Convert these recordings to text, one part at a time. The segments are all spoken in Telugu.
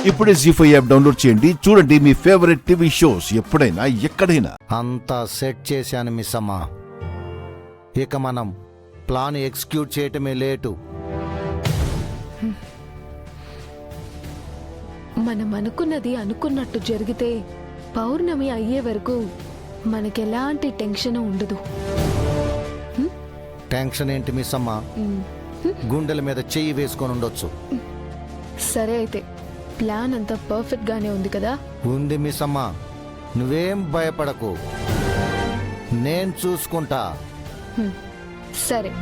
ఇప్పుడే జీ5 యాప్ డౌన్లోడ్ చేయండి. చూడండి మీ ఫేవరెట్ టీవీ షోస్ ఎప్పుడైనా ఎక్కడైనా. అంతా సెట్ చేశాను మిస్ అమ్మా. ఇక మనం ప్లాన్ ఎగ్జిక్యూట్ చేయటమే లేటు. మనం అనుకున్నది అనుకున్నట్టు జరిగితే పౌర్ణమి అయ్యే వరకు మనకెలాంటి టెన్షన్ ఉండదు. టెన్షన్ ఏంటి మిస్ అమ్మా? గుండెల మీద చెయ్యి వేసుకొని ఉండొచ్చు. సరే అయితే ప్లాన్ అంతా పర్ఫెక్ట్ గానే ఉంది కదా? ఉంది మిస్ అమ్మా, నువ్వేం భయపడకు, నేను చూసుకుంటా. సరే.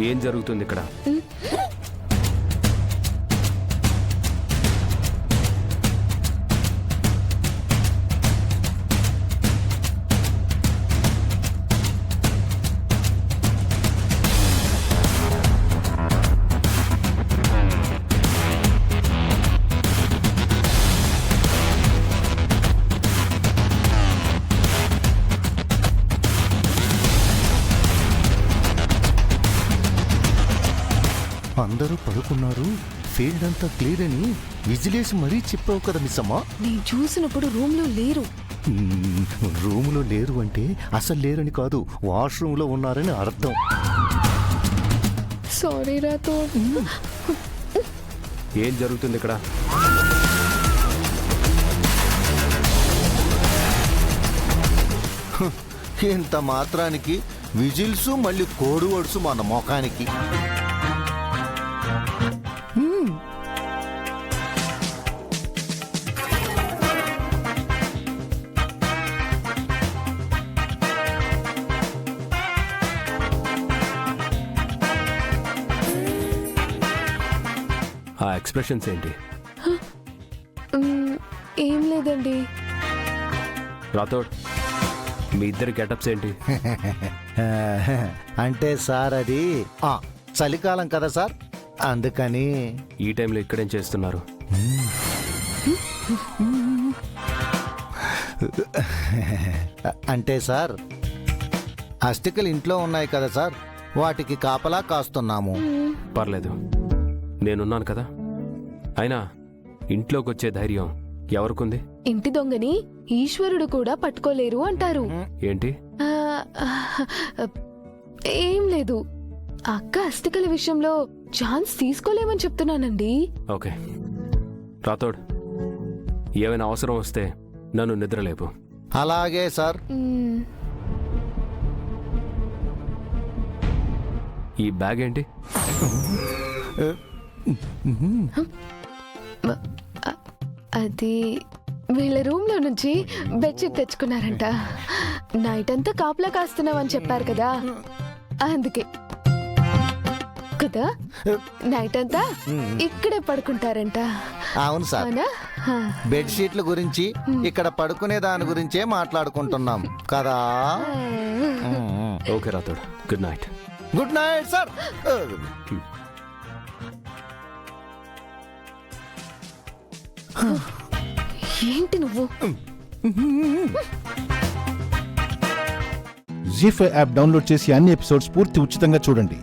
ఏం జరుగుతుంది ఇక్కడ? అందరూ పడుకున్నారు, ఫీల్డ్ అంతా క్లియర్ అని విజిలేసి మరీ చెప్పావు కదా మిస్ అమ్మా. నేను చూసినప్పుడు రూమ్ లో లేరు. రూములో లేరు అంటే అసలు లేరని కాదు, వాష్రూమ్ లో ఉన్నారని అర్థం. సారీ రాతో. ఏం జరుగుతుంది ఇక్కడ? ఇంత మాత్రానికి విజిల్స్ మళ్ళీ కోడి వడుసు మన ముఖానికి. ఆ ఎక్స్ప్రెషన్స్ ఏంటి? ఏం లేదండి. రాథోడ్, మీ ఇద్దరి గెటప్స్ ఏంటి? అంటే సార్ అది చలికాలం కదా సార్, అందుకని. ఈ టైంలో ఇక్కడేం చేస్తున్నారు? అంటే సార్ అస్థికలు ఇంట్లో ఉన్నాయి కదా సార్, వాటికి కాపలా కాస్తున్నాము. పర్లేదు, నేనున్నాను కదా. అయినా ఇంట్లోకి వచ్చే ధైర్యం ఎవరికుంది? ఇంటి దొంగని ఈశ్వరుడు కూడా పట్టుకోలేరు అంటారు. ఏంటి? ఏం లేదు, అక్క అస్థికల విషయంలో ఛాన్స్ తీసుకోలేమని చెప్తున్నానండి. ఓకే రాథోడ్, ఏమైనా అవసరం వస్తే నన్ను నిద్రలేపు. అలాగే సార్. ఈ బ్యాగ్ ఏంటి? అది వీళ్ళ రూమ్ లో నుంచి బెడ్షీట్ తెచ్చుకున్నారంట. నైట్ అంతా కాపలా కాస్తున్నావని చెప్పారు కదా, అందుకే కదా నైట్ అంతా ఇక్కడే పడుకుంటారంట. అవును సార్, బెడ్షీట్ల గురించి ఇక్కడ పడుకునే దాని గురించే మాట్లాడుకుంటున్నాం కదా. Okay Rathod, good night. Good night sir. ఏంటి నువ్వు? జీ5 యాప్ డౌన్లోడ్ చేసి అన్ని ఎపిసోడ్స్ పూర్తి ఉచితంగా చూడండి.